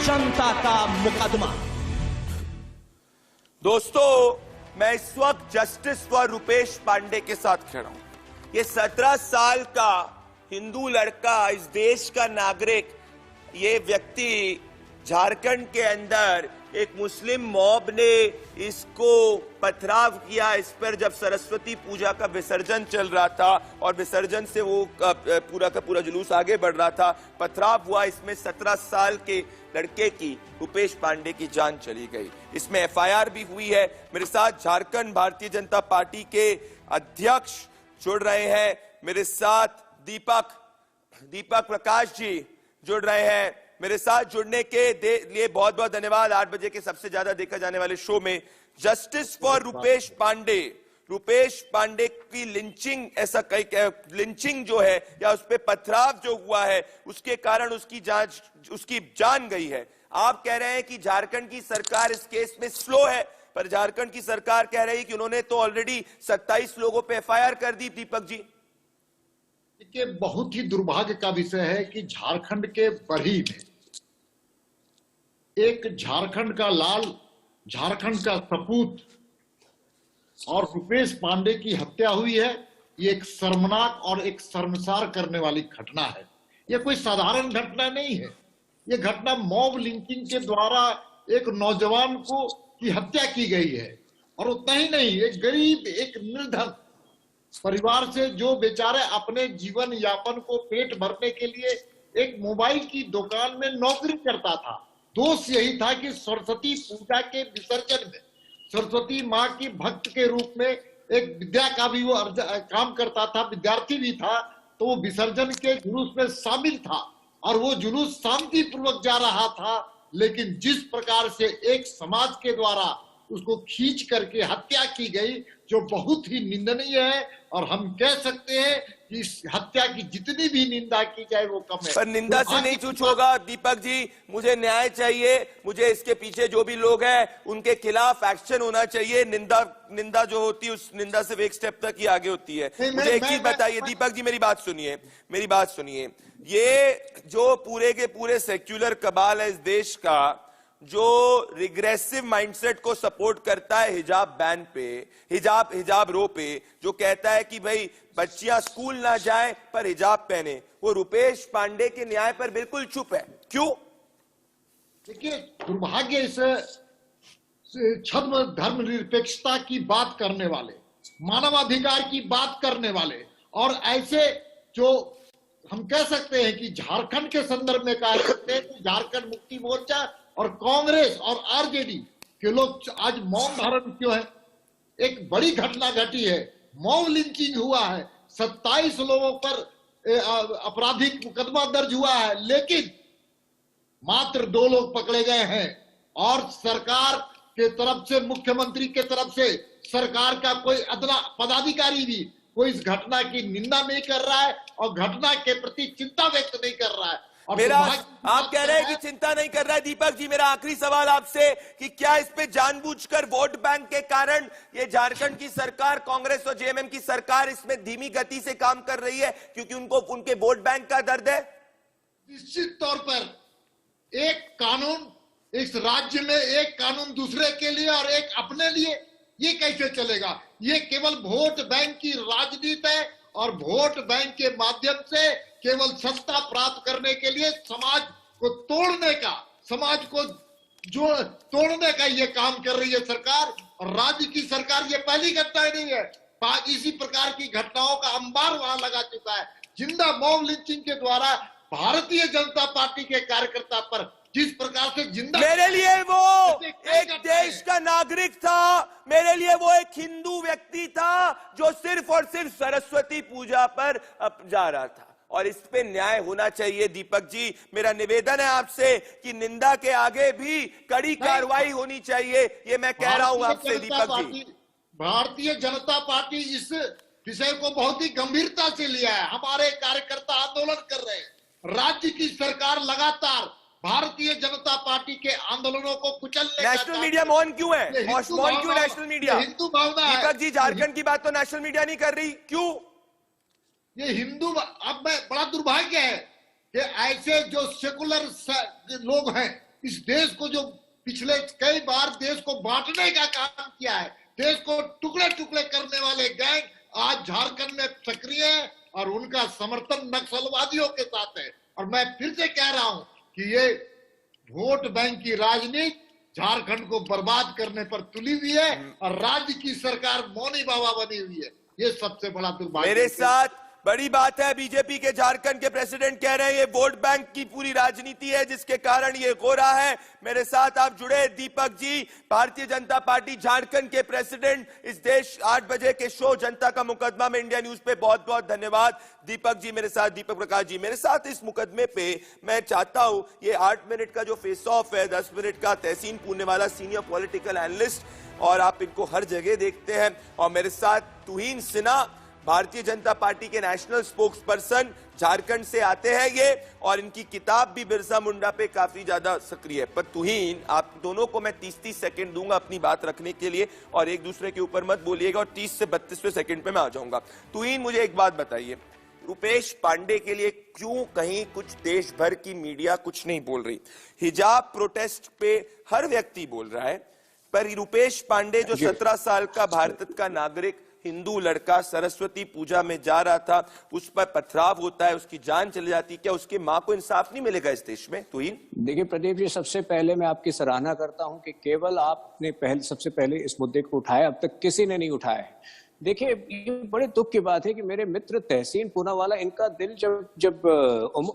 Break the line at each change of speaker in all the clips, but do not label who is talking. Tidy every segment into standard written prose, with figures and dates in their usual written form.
जनता का मुकदमा।
दोस्तों, मैं इस वक्त जस्टिस फॉर रुपेश पांडे के साथ खड़ा हूं। ये 17 साल का हिंदू लड़का, इस देश का नागरिक, ये व्यक्ति झारखंड के अंदर एक मुस्लिम मॉब ने इसको पथराव किया। इस पर जब सरस्वती पूजा का विसर्जन चल रहा था और विसर्जन से वो पूरा का पूरा जुलूस आगे बढ़ रहा था, पथराव हुआ। इसमें 17 साल के लड़के की, रुपेश पांडे की जान चली गई। इसमें एफआईआर भी हुई है। मेरे साथ झारखंड भारतीय जनता पार्टी के अध्यक्ष जुड़ रहे हैं। मेरे साथ दीपक प्रकाश जी जुड़ रहे हैं। मेरे साथ जुड़ने के लिए बहुत बहुत धन्यवाद। 8 बजे के सबसे ज्यादा देखा जाने वाले शो में जस्टिस फॉर रुपेश पांडे की लिंचिंग, ऐसा लिंचिंग जो है या उस पे पथराव जो हुआ है, उसके कारण उसकी जान गई है। आप कह रहे हैं कि झारखंड की सरकार इस केस में स्लो है, पर झारखंड की सरकार कह रही है कि उन्होंने तो ऑलरेडी 27 लोगों पे एफआईआर कर दी। दीपक जी,
देखिए, बहुत ही दुर्भाग्य का विषय है कि झारखंड के बरही में एक झारखंड का लाल, झारखंड का सपूत और रुपेश पांडे की हत्या हुई है। ये एक शर्मनाक और एक शर्मसार करने वाली घटना है। ये कोई साधारण घटना नहीं है। ये घटना मॉब लिंचिंग के द्वारा एक नौजवान की हत्या की गई है। और उतना ही नहीं, एक गरीब, एक निर्धन परिवार से, जो बेचारे अपने जीवन यापन को पेट भरने के लिए एक मोबाइल की दुकान में नौकरी करता था। दोष यही था कि सरस्वती पूजा के विसर्जन में सरस्वती माँ की भक्त के रूप में एक विद्या का भी वो काम करता था, विद्यार्थी भी था, तो वो विसर्जन के जुलूस में शामिल था और वो जुलूस शांतिपूर्वक जा रहा था। लेकिन जिस प्रकार से एक समाज के द्वारा उसको खींच करके हत्या की गई, जो बहुत ही निंदनीय है, और हम कह सकते हैं कि इस हत्या की जितनी भी निंदा की जाए वो कम है।
पर निंदा से नहीं कुछ होगा। दीपक जी, मुझे न्याय चाहिए। मुझे इसके पीछे जो भी लोग हैं उनके खिलाफ एक्शन होना चाहिए। निंदा जो होती है, उस निंदा से एक स्टेप तक ही आगे होती है। मुझे एक चीज बताइए दीपक जी, मेरी बात सुनिए। ये जो पूरे के पूरे सेक्युलर कबाल है इस देश का, जो रिग्रेसिव माइंडसेट को सपोर्ट करता है हिजाब बैन पे, हिजाब रो पे, जो कहता है कि भाई बच्चियां स्कूल ना जाएं पर हिजाब पहने, वो रुपेश पांडे के न्याय पर बिल्कुल चुप है। क्यों?
देखिए, दुर्भाग्य इस छद्म धर्मनिरपेक्षता की बात करने वाले, मानवाधिकार की बात करने वाले, और ऐसे जो हम कह सकते हैं कि झारखंड के संदर्भ में कह सकते हैं कि झारखंड मुक्ति मोर्चा और कांग्रेस और आरजेडी के लोग आज मौन धारण क्यों है? एक बड़ी घटना घटी है, मॉब लिंचिंग हुआ है, 27 लोगों पर आपराधिक मुकदमा दर्ज हुआ है, लेकिन मात्र 2 लोग पकड़े गए हैं। और सरकार के तरफ से, मुख्यमंत्री के तरफ से, सरकार का कोई अदना पदाधिकारी भी कोई इस घटना की निंदा नहीं कर रहा है और घटना के प्रति चिंता व्यक्त नहीं कर रहा है।
आप कह रहे हैं कि चिंता नहीं कर रहा है। दीपक जी, मेरा आखिरी सवाल आपसे कि क्या इस पे जानबूझकर वोट बैंक के कारण ये झारखंड की सरकार, कांग्रेस और जेएमएम की सरकार इसमें धीमी गति से काम कर रही है क्योंकि उनको उनके वोट बैंक का दर्द है?
निश्चित तौर पर एक कानून, इस राज्य में एक कानून दूसरे के लिए और एक अपने लिए, ये कैसे चलेगा? ये केवल वोट बैंक की राजनीति है और वोट बैंक के माध्यम से केवल सत्ता प्राप्त करने के लिए समाज को तोड़ने का, समाज को तोड़ने का ये काम कर रही है सरकार। और राज्य की सरकार ये पहली घटना नहीं है, इसी प्रकार की घटनाओं का अंबार वहां लगा चुका है। जिंदा मॉब लिंचिंग के द्वारा भारतीय जनता पार्टी के कार्यकर्ता पर जिस प्रकार से जिंदा,
मेरे लिए वो एक देश का नागरिक था, मेरे लिए वो एक हिंदू व्यक्ति था जो सिर्फ और सिर्फ सरस्वती पूजा पर जा रहा था, और इस पे न्याय होना चाहिए। दीपक जी, मेरा निवेदन है आपसे कि निंदा के आगे भी कड़ी कार्रवाई होनी चाहिए। ये मैं कह रहा हूं आपसे दीपक जी।
भारतीय जनता पार्टी इस विषय को बहुत ही गंभीरता से लिया है। हमारे कार्यकर्ता आंदोलन कर रहे हैं। राज्य की सरकार लगातार भारतीय जनता पार्टी के आंदोलनों को कुचलने का,
नेशनल मीडिया मौन क्यों है? मौन क्यों नेशनल मीडिया?
हिंदू भावना है।
दीपक जी, झारखंड की बात तो नेशनल मीडिया नहीं कर रही, क्यों?
ये हिंदू, अब मैं, बड़ा दुर्भाग्य है कि ऐसे जो सेकुलर लोग हैं, इस देश को जो पिछले कई बार देश को बांटने का काम किया है, देश को टुकड़े टुकड़े करने वाले गैंग आज झारखंड में सक्रिय है और उनका समर्थन नक्सलवादियों के साथ है। और मैं फिर से कह रहा हूं कि ये वोट बैंक की राजनीति झारखंड को बर्बाद करने पर तुली हुई है और राज्य की सरकार मौनी बाबा बनी हुई है। ये सबसे बड़ा दुर्भाग्य।
मेरे साथ बड़ी बात है, बीजेपी के झारखंड के प्रेसिडेंट कह रहे हैं ये वोट बैंक की पूरी राजनीति है जिसके कारण ये हो रहा है। मेरे साथ आप जुड़े दीपक जी, भारतीय जनता पार्टी झारखंड के प्रेसिडेंट, इस देश 8 बजे के शो जनता का मुकदमा में इंडिया न्यूज पे बहुत बहुत धन्यवाद। दीपक जी मेरे साथ, दीपक प्रकाश जी मेरे साथ इस मुकदमे पे मैं चाहता हूं ये 8 मिनट का जो फेस ऑफ है, 10 मिनट का तहसीन पूनेवाला सीनियर पॉलिटिकल एनालिस्ट, और आप इनको हर जगह देखते हैं, और मेरे साथ तुहीन सिन्हा भारतीय जनता पार्टी के नेशनल स्पोक्स पर्सन, झारखंड से आते हैं ये, और इनकी किताब भी बिरसा मुंडा पे काफी ज्यादा सक्रिय है। पर तुहीन, आप दोनों को मैं 30-30 सेकंड दूंगा अपनी बात रखने के लिए, और एक दूसरे के ऊपर मत बोलिएगा, और 30 से 32वें सेकंड पे मैं आ जाऊंगा। तुहीन, मुझे एक बात बताइए, रुपेश पांडे के लिए क्यों कहीं कुछ देश भर की मीडिया कुछ नहीं बोल रही? हिजाब प्रोटेस्ट पे हर व्यक्ति बोल रहा है, पर रुपेश पांडे जो 17 साल का भारत का नागरिक हिंदू लड़का सरस्वती पूजा में जा रहा था, उस पर पथराव होता है, उसकी जान चली जाती, क्या उसकी मां को इंसाफ नहीं मिलेगा इस देश में? तुहीन,
देखिए प्रदीप जी, सबसे पहले मैं आपकी सराहना करता हूं कि केवल आपने सबसे पहले इस मुद्दे को उठाया, अब तक किसी ने नहीं उठाया है। देखिए, ये बड़े दुख की बात है कि मेरे मित्र तहसीन पूनावाला, इनका दिल जब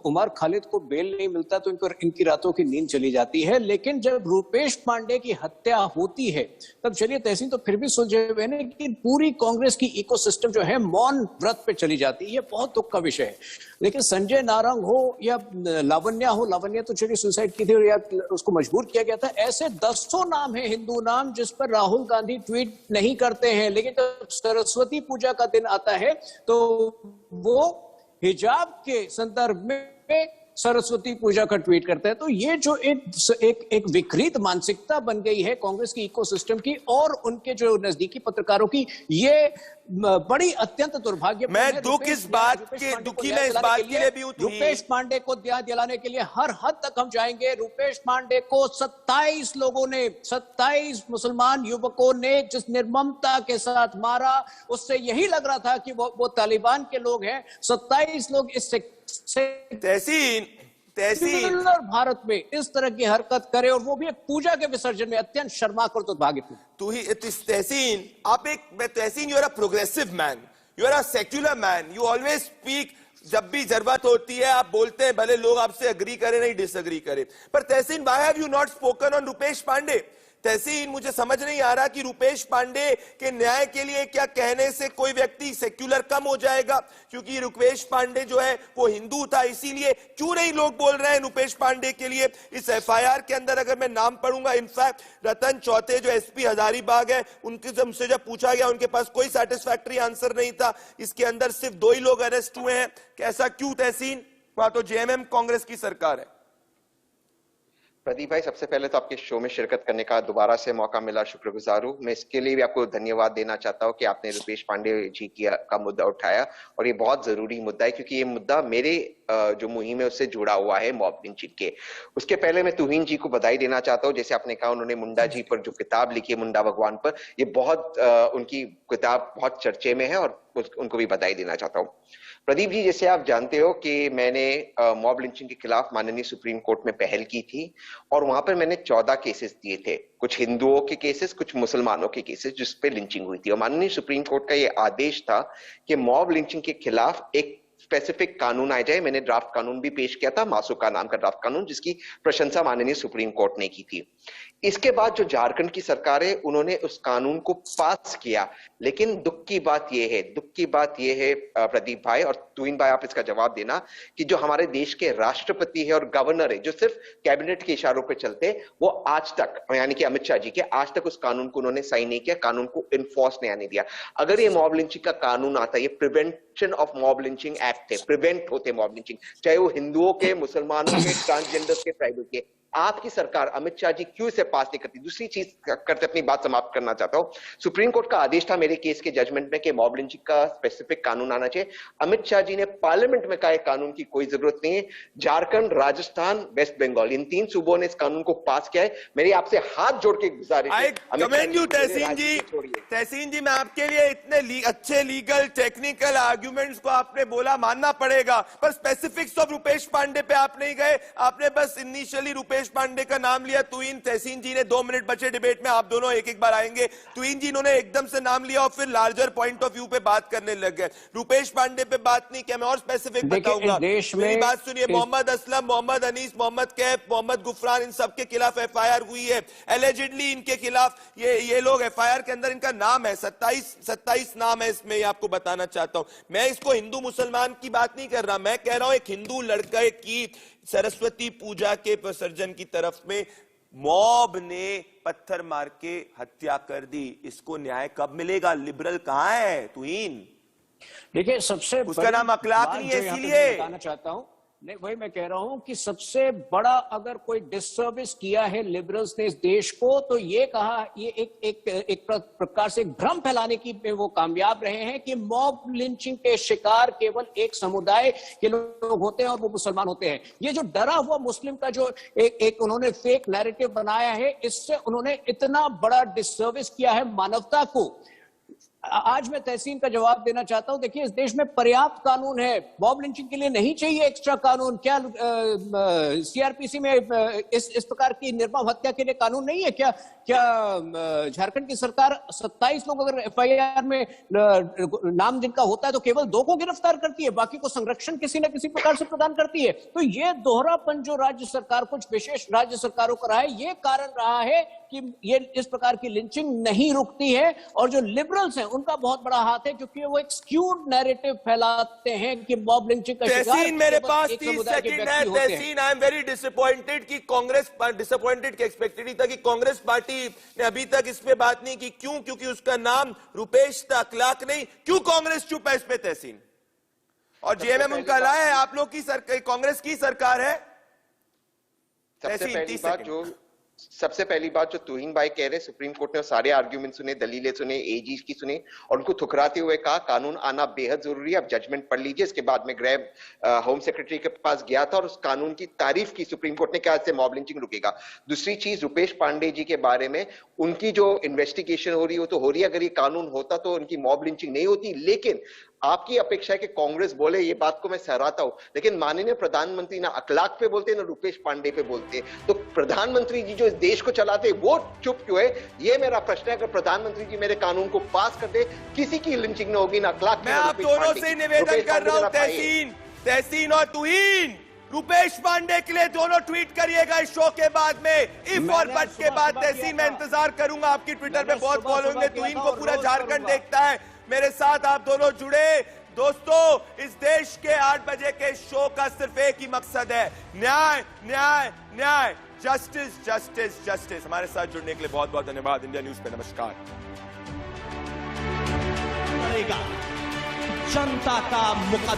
उमर खालिद को बेल नहीं मिलता तो इनकी रातों की नींद चली जाती है, लेकिन जब रुपेश पांडे की हत्या होती है तब चलिए तहसीन तो फिर भी सुलझे हुए हैं, कि पूरी कांग्रेस की इकोसिस्टम जो है मौन व्रत पे चली जाती है। ये बहुत दुख का विषय है। लेकिन संजय नारंग हो या लावण्या तो चलिए सुसाइड की थी या उसको मजबूर किया गया था, ऐसे दसों नाम है हिंदू नाम जिस पर राहुल गांधी ट्वीट नहीं करते हैं, लेकिन जब सरस्वती पूजा का दिन आता है तो वो हिजाब के संदर्भ में सरस्वती पूजा का ट्वीट करते हैं। तो ये जो एक विकृत मानसिकता बन गई है कांग्रेस की इकोसिस्टम की और उनके जो नजदीकी पत्रकारों की, ये बड़ी अत्यंत दुर्भाग्य।
मैं दुखी मैं इस बात के लिए भी हूं।
रुपेश पांडे को ध्यान दिलाने के लिए हर हद तक हम जाएंगे। रुपेश पांडे को 27 लोगों ने, 27 मुसलमान युवकों ने जिस निर्ममता के साथ मारा, उससे यही लग रहा था कि वो तालिबान के लोग हैं। 27 लोग इससे
तहसीन
भारत में इस तरह की हरकत करे, और वो भी एक पूजा के विसर्जन में, अत्यंत शर्माकर और दुर्भाग्यपूर्ण।
Tehseen, Tehseen, you are a progressive man, you are a secular man, you always speak, जब भी जरूरत होती है आप बोलते हैं, भले लोग आपसे अग्री करें नहीं डिसअग्री करें। पर Tehseen, why have you not spoken on Rupesh Pandey? Tehseen, मुझे समझ नहीं आ रहा कि रुपेश पांडे के न्याय के लिए क्या कहने से कोई व्यक्ति सेक्युलर कम हो जाएगा? क्योंकि रुपेश पांडे जो है वो हिंदू था, इसीलिए क्यों नहीं लोग बोल रहे हैं रुपेश पांडे के लिए? इस एफआईआर के अंदर अगर मैं नाम पढ़ूंगा, इनफैक्ट रतन चौथे जो एसपी हजारीबाग है, उनसे जब पूछा गया उनके पास कोई सैटिस्फैक्टरी आंसर नहीं था। इसके अंदर सिर्फ 2 ही लोग अरेस्ट हुए हैं। कैसा क्यों तहसीन? वहां तो जेएमएम कांग्रेस की सरकार है।
प्रदीप भाई, सबसे पहले तो आपके शो में शिरकत करने का दोबारा से मौका मिला, शुक्रगुजार हूँ। मैं इसके लिए भी आपको धन्यवाद देना चाहता हूँ कि आपने रुपेश पांडे जी का मुद्दा उठाया, और ये बहुत जरूरी मुद्दा है क्योंकि ये मुद्दा मेरे जो मुहिम है उससे जुड़ा हुआ है, मॉब लिंचिंग के। उसके पहले मैं तुहीन जी को बधाई देना चाहता हूँ। जैसे आपने कहा, उन्होंने मुंडा जी पर जो किताब लिखी है, मुंडा भगवान पर, ये बहुत उनकी किताब बहुत चर्चे में है, और उनको भी बधाई देना चाहता हूँ। प्रदीप जी, जैसे आप जानते हो कि मैंने मॉब लिंचिंग के खिलाफ माननीय सुप्रीम कोर्ट में पहल की थी, और वहां पर मैंने 14 केसेस दिए थे, कुछ हिंदुओं के केसेस, कुछ मुसलमानों के केसेस, जिस पे लिंचिंग हुई थी। और माननीय सुप्रीम कोर्ट का ये आदेश था कि मॉब लिंचिंग के खिलाफ एक स्पेसिफिक कानून आ जाए। मैंने ड्राफ्ट कानून भी पेश किया था, मासूका नाम का ड्राफ्ट कानून, जिसकी प्रशंसा माननीय सुप्रीम कोर्ट ने की थी। इसके बाद जो झारखंड की सरकार है, उन्होंने उस कानून को पास किया। लेकिन दुख की बात यह है प्रदीप भाई और तुहीन भाई, आप इसका जवाब देना, कि जो हमारे देश के राष्ट्रपति है और गवर्नर है, जो सिर्फ कैबिनेट के इशारों पे चलते, वो आज तक, यानी कि अमित शाह जी के, आज तक उस कानून को उन्होंने साइन नहीं किया, कानून को इन्फोर्स नहीं आने दिया। अगर ये मॉब लिंचिंग का कानून आता, ये prevention of mob lynching act है, प्रिवेंट होते मॉब लिंचिंग, चाहे वो हिंदुओं के, मुसलमानों के, ट्रांसजेंडर्स के, ट्राइबल के। आपकी सरकार अमित शाह जी क्यों इसे पास नहीं करती? दूसरी चीज करते अपनी बात समाप्त करना चाहता हूं। सुप्रीम कोर्ट का आदेश था मेरे केस के जजमेंट में कि मॉब लिंचिंग का स्पेसिफिक कानून आना चाहिए। अमित शाह जी ने पार्लियामेंट में कहा कानून की कोई जरूरत नहीं है। झारखंड, राजस्थान, वेस्ट बंगाल, इन 3 सूबों ने इस कानून को पास किया है। मेरी आपसे हाथ जोड़ के गुजारिश है,
कमेंट यू तहसीन जी, तहसीन जी, मैं आपके लिए इतने अच्छे लीगल टेक्निकल आर्ग्यूमेंट्स को आपने बोला, मानना पड़ेगा, पर स्पेसिफिक्स ऑफ रुपेश पांडे पे आप नहीं गए। आपने बस इनिशियली रुपेश पांडे का नाम लिया। तुहिन, तहसीन जी ने 2 मिनट बचे डिबेट में, आप दोनों एक एक बार आएंगे। तुहिन जी इन्होंने एकदम से नाम लिया और फिर लार्जर पॉइंट ऑफ व्यू पे बात करने लग गए। रुपेश पांडे पे बात नहीं किया। मैं और स्पेसिफिक बताऊंगा। मेरी बात सुनिए, मोहम्मद असलम, मोहम्मद अनीस, मोहम्मद कैफ, मोहम्मद गुफरान, इन सबके खिलाफ एफआईआर हुई है। एलिजिडली इनके खिलाफ ये लोग एफआईआर के अंदर इनका नाम है, 27 नाम है इसमें, आपको बताना चाहता हूं। मैं इसको हिंदू मुसलमान की बात नहीं कर रहा, मैं कह रहा हूं एक हिंदू लड़के की सरस्वती पूजा के विसर्जन की तरफ में मॉब ने पत्थर मार के हत्या कर दी। इसको न्याय कब मिलेगा? लिबरल कहां है तुहीन?
देखिए, सबसे
उसका नाम अखलाक नहीं है, इसीलिए
बताना चाहता हूं। नहीं, वही मैं कह रहा हूं कि सबसे बड़ा अगर कोई डिसर्विस किया है लिबरल्स ने इस देश को, तो ये कहा, ये एक प्रकार से भ्रम फैलाने की वो कामयाब रहे हैं कि मॉब लिंचिंग के शिकार केवल एक समुदाय के लोग होते हैं और वो मुसलमान होते हैं। ये जो डरा हुआ मुस्लिम का जो एक उन्होंने फेक नैरेटिव बनाया है, इससे उन्होंने इतना बड़ा डिसर्विस किया है मानवता को। आज मैं तहसीन का जवाब देना चाहता हूं। देखिए, इस देश में पर्याप्त कानून है, मॉब लिंचिंग के लिए नहीं चाहिए एक्स्ट्रा कानून। क्या सीआरपीसी में इस प्रकार की निर्मम हत्या के लिए कानून नहीं है? क्या झारखंड की सरकार 27 लोग अगर एफआईआर में नाम जिनका होता है तो केवल 2 को गिरफ्तार करती है, बाकी को संरक्षण किसी न किसी प्रकार से प्रदान करती है? तो ये दोहरापन जो राज्य सरकार, कुछ विशेष राज्य सरकारों का रहा है, ये कारण रहा है कि ये इस प्रकार की लिंचिंग नहीं रुकती है। और जो लिबरल्स हैं उनका बहुत बड़ा हाथ है, क्योंकि वो एक स्क्यूड नैरेटिव फैलाते हैं कि मॉब लिंचिंग का शिकार
तहसीन, मेरे पास 30 सेकंड है। तहसीन, आई एम वेरी डिसअपॉइंटेड कि कांग्रेस, डिसअपॉइंटेड के एक्सपेक्टेड ही था कि कांग्रेस पार्टी ने अभी तक इस पे बात नहीं की। क्यों? क्योंकि उसका नाम रुपेश था, अखलाक नहीं। क्यों कांग्रेस चुप है इस पे तहसीन? और जीएमएम उनका लाया है, आप लोग की सरकार, कांग्रेस की सरकार है।
सबसे पहली बात जो तुहीन भाई कह रहे, सुप्रीम कोर्ट ने सारे आर्ग्यूमेंट सुने, दलीलें सुने, एजी की सुने और उनको ठुकराते हुए कहा कानून आना बेहद जरूरी है। आप जजमेंट पढ़ लीजिए। इसके बाद में गृह होम सेक्रेटरी के पास गया था और उस कानून की तारीफ की सुप्रीम कोर्ट ने, कहा इससे मॉब लिंचिंग रुकेगा। दूसरी चीज, रुपेश पांडे जी के बारे में उनकी जो इन्वेस्टिगेशन हो रही हो तो हो रही है। अगर ये कानून होता तो उनकी मॉब लिंचिंग नहीं होती। लेकिन आपकी अपेक्षा है कि कांग्रेस बोले, ये बात को मैं सहराता हूं, लेकिन माननीय प्रधानमंत्री ना अखलाक पे बोलते ना रुपेश पांडे पे बोलते। तो प्रधानमंत्री जी जो इस देश को चलाते वो चुप क्यों है? ये मेरा प्रश्न है। अगर प्रधानमंत्री जी मेरे कानून को पास कर दे, किसी की लिंचिंग न होगी, ना अखलाक।
मैं आप दोनों से निवेदन कर रहा हूं, तहसीन और तुहीन, रुपेश पांडे के लिए दोनों ट्वीट करिएगा इस शो के बाद में, इफ और बट के बाद। तहसीन, मैं इंतजार करूंगा, आपकी ट्विटर पे बहुत फॉलोइंग है। तुहीन को पूरा झारखंड देखता है। मेरे साथ आप दोनों जुड़े। दोस्तों, इस देश के 8 बजे के शो का सिर्फ एक ही मकसद है, न्याय, न्याय, न्याय, जस्टिस, जस्टिस, जस्टिस। हमारे साथ जुड़ने के लिए बहुत बहुत धन्यवाद। इंडिया न्यूज पे नमस्कार।
जनता का मुकदमा।